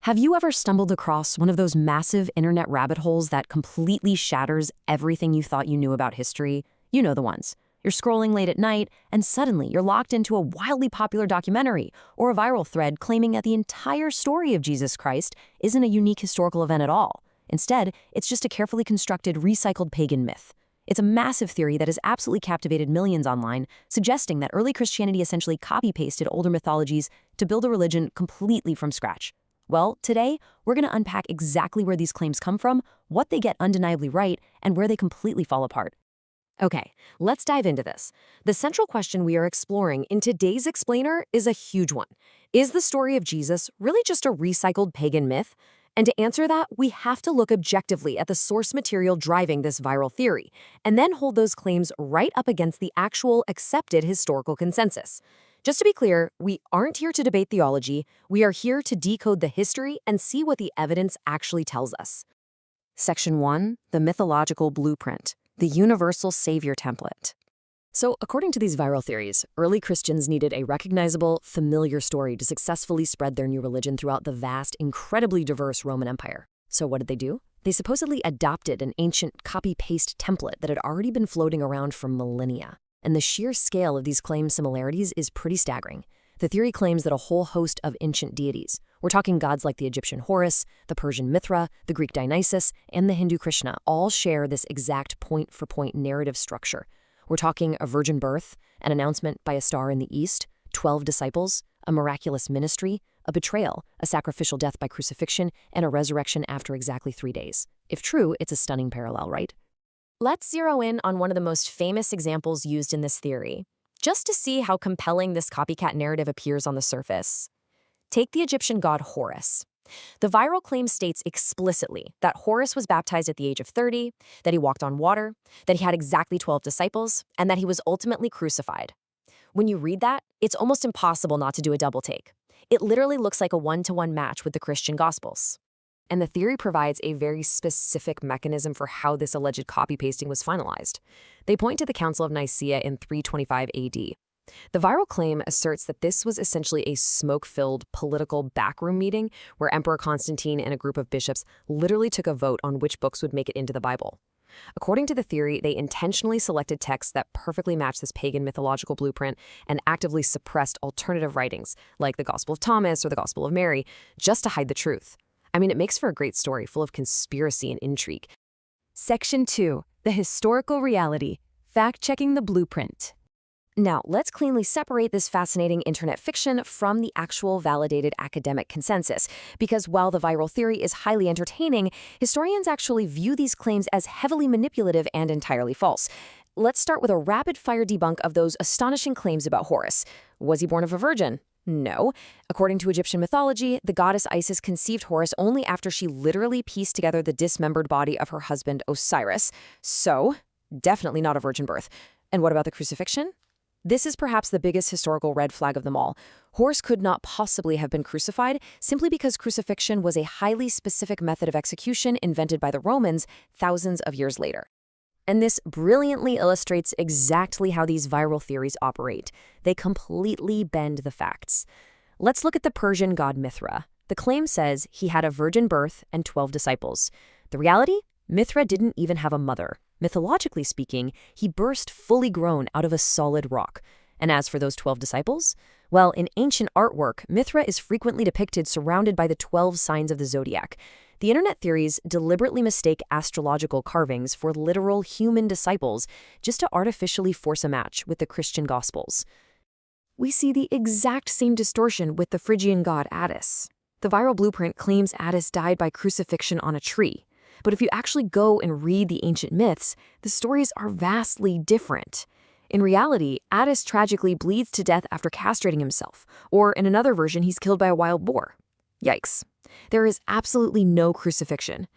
Have you ever stumbled across one of those massive internet rabbit holes that completely shatters everything you thought you knew about history? You know the ones. You're scrolling late at night, and suddenly you're locked into a wildly popular documentary or a viral thread claiming that the entire story of Jesus Christ isn't a unique historical event at all. Instead, it's just a carefully constructed, recycled pagan myth. It's a massive theory that has absolutely captivated millions online, suggesting that early Christianity essentially copy-pasted older mythologies to build a religion completely from scratch. Well, today, we're going to unpack exactly where these claims come from, what they get undeniably right, and where they completely fall apart. Okay, let's dive into this. The central question we are exploring in today's explainer is a huge one. Is the story of Jesus really just a recycled pagan myth? And to answer that, we have to look objectively at the source material driving this viral theory, and then hold those claims right up against the actual accepted historical consensus. Just to be clear, we aren't here to debate theology, we are here to decode the history and see what the evidence actually tells us. Section 1, the Mythological Blueprint, the Universal Savior Template. So, according to these viral theories, early Christians needed a recognizable, familiar story to successfully spread their new religion throughout the vast, incredibly diverse Roman Empire. So what did they do? They supposedly adopted an ancient copy-paste template that had already been floating around for millennia. And the sheer scale of these claimed similarities is pretty staggering. The theory claims that a whole host of ancient deities, we're talking gods like the Egyptian Horus, the Persian Mithra, the Greek Dionysus, and the Hindu Krishna, all share this exact point-for-point narrative structure. We're talking a virgin birth, an announcement by a star in the east, 12 disciples, a miraculous ministry, a betrayal, a sacrificial death by crucifixion, and a resurrection after exactly 3 days. If true, it's a stunning parallel, right? Let's zero in on one of the most famous examples used in this theory, just to see how compelling this copycat narrative appears on the surface. Take the Egyptian god Horus. The viral claim states explicitly that Horus was baptized at the age of 30, that he walked on water, that he had exactly 12 disciples, and that he was ultimately crucified. When you read that, it's almost impossible not to do a double take. It literally looks like a one-to-one match with the Christian Gospels. And the theory provides a very specific mechanism for how this alleged copy-pasting was finalized. They point to the Council of Nicaea in 325 AD. The viral claim asserts that this was essentially a smoke-filled political backroom meeting where Emperor Constantine and a group of bishops literally took a vote on which books would make it into the Bible. According to the theory, they intentionally selected texts that perfectly matched this pagan mythological blueprint and actively suppressed alternative writings, like the Gospel of Thomas or the Gospel of Mary, just to hide the truth. I mean, it makes for a great story full of conspiracy and intrigue. Section 2, the Historical Reality, Fact-Checking the Blueprint. Now, let's cleanly separate this fascinating internet fiction from the actual validated academic consensus, because while the viral theory is highly entertaining, historians actually view these claims as heavily manipulative and entirely false. Let's start with a rapid-fire debunk of those astonishing claims about Horus. Was he born of a virgin? No. According to Egyptian mythology, the goddess Isis conceived Horus only after she literally pieced together the dismembered body of her husband Osiris. So, definitely not a virgin birth. And what about the crucifixion? This is perhaps the biggest historical red flag of them all. Horus could not possibly have been crucified simply because crucifixion was a highly specific method of execution invented by the Romans thousands of years later. And this brilliantly illustrates exactly how these viral theories operate. They completely bend the facts. Let's look at the Persian god Mithra. The claim says he had a virgin birth and 12 disciples. The reality? Mithra didn't even have a mother. Mythologically speaking, he burst fully grown out of a solid rock. And as for those 12 disciples? Well, in ancient artwork, Mithra is frequently depicted surrounded by the 12 signs of the zodiac. The internet theories deliberately mistake astrological carvings for literal human disciples just to artificially force a match with the Christian Gospels. We see the exact same distortion with the Phrygian god Attis. The viral blueprint claims Attis died by crucifixion on a tree. But if you actually go and read the ancient myths, the stories are vastly different. In reality, Attis tragically bleeds to death after castrating himself, or in another version, he's killed by a wild boar. Yikes. There is absolutely no crucifixion.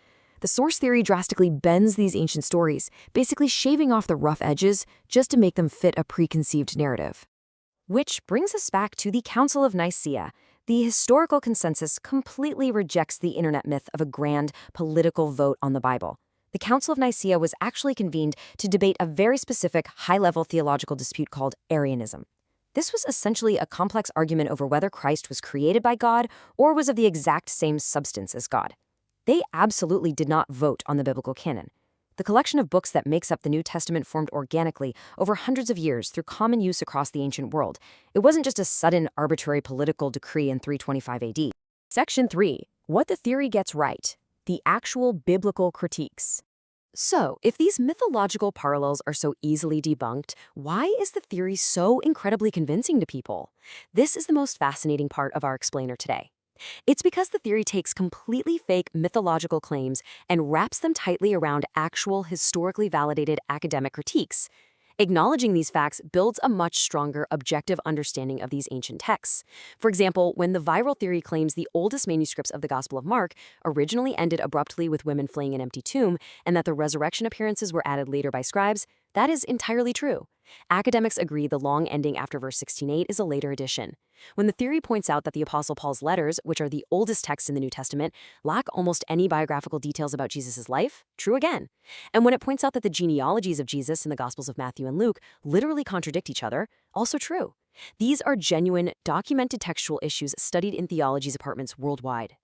The source theory drastically bends these ancient stories, basically shaving off the rough edges just to make them fit a preconceived narrative. Which brings us back to the Council of Nicaea. The historical consensus completely rejects the internet myth of a grand political vote on the Bible. The Council of Nicaea was actually convened to debate a very specific high-level theological dispute called Arianism. This was essentially a complex argument over whether Christ was created by God or was of the exact same substance as God. They absolutely did not vote on the biblical canon. The collection of books that makes up the New Testament formed organically over hundreds of years through common use across the ancient world. It wasn't just a sudden, arbitrary political decree in 325 AD. Section 3. What the theory gets right. The actual biblical critiques. So, if these mythological parallels are so easily debunked, why is the theory so incredibly convincing to people? This is the most fascinating part of our explainer today. It's because the theory takes completely fake mythological claims and wraps them tightly around actual, historically validated academic critiques. Acknowledging these facts builds a much stronger objective understanding of these ancient texts. For example, when the viral theory claims the oldest manuscripts of the Gospel of Mark originally ended abruptly with women fleeing an empty tomb and that the resurrection appearances were added later by scribes, that is entirely true. Academics agree the long ending after verse 16:8 is a later addition. When the theory points out that the Apostle Paul's letters, which are the oldest texts in the New Testament, lack almost any biographical details about Jesus' life, true again. And when it points out that the genealogies of Jesus in the Gospels of Matthew and Luke literally contradict each other, also true. These are genuine, documented textual issues studied in theology departments worldwide.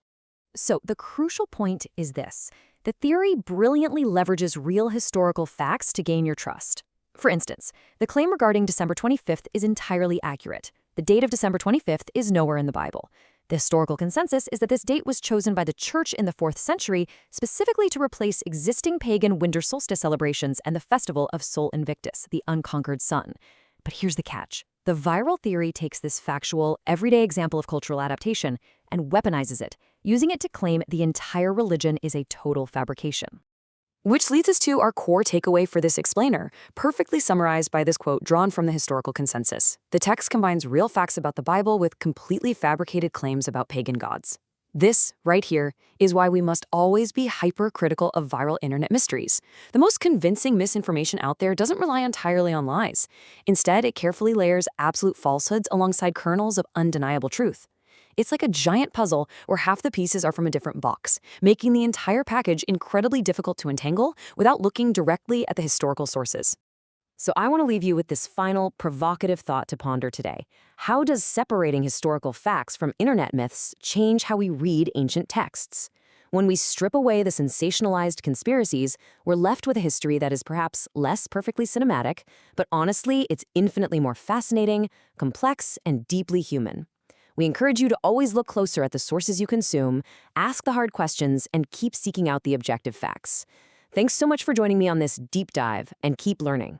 So the crucial point is this. The theory brilliantly leverages real historical facts to gain your trust. For instance, the claim regarding December 25th is entirely accurate. The date of December 25th is nowhere in the Bible. The historical consensus is that this date was chosen by the Church in the 4th century specifically to replace existing pagan winter solstice celebrations and the festival of Sol Invictus, the unconquered sun. But here's the catch. The viral theory takes this factual, everyday example of cultural adaptation and weaponizes it, using it to claim the entire religion is a total fabrication. Which leads us to our core takeaway for this explainer, perfectly summarized by this quote drawn from the historical consensus. The text combines real facts about the Bible with completely fabricated claims about pagan gods. This, right here, is why we must always be hypercritical of viral internet mysteries. The most convincing misinformation out there doesn't rely entirely on lies. Instead, it carefully layers absolute falsehoods alongside kernels of undeniable truth. It's like a giant puzzle where half the pieces are from a different box, making the entire package incredibly difficult to untangle without looking directly at the historical sources. So I want to leave you with this final provocative thought to ponder today. How does separating historical facts from internet myths change how we read ancient texts? When we strip away the sensationalized conspiracies, we're left with a history that is perhaps less perfectly cinematic, but honestly, it's infinitely more fascinating, complex, and deeply human. We encourage you to always look closer at the sources you consume, ask the hard questions, and keep seeking out the objective facts. Thanks so much for joining me on this deep dive, and keep learning.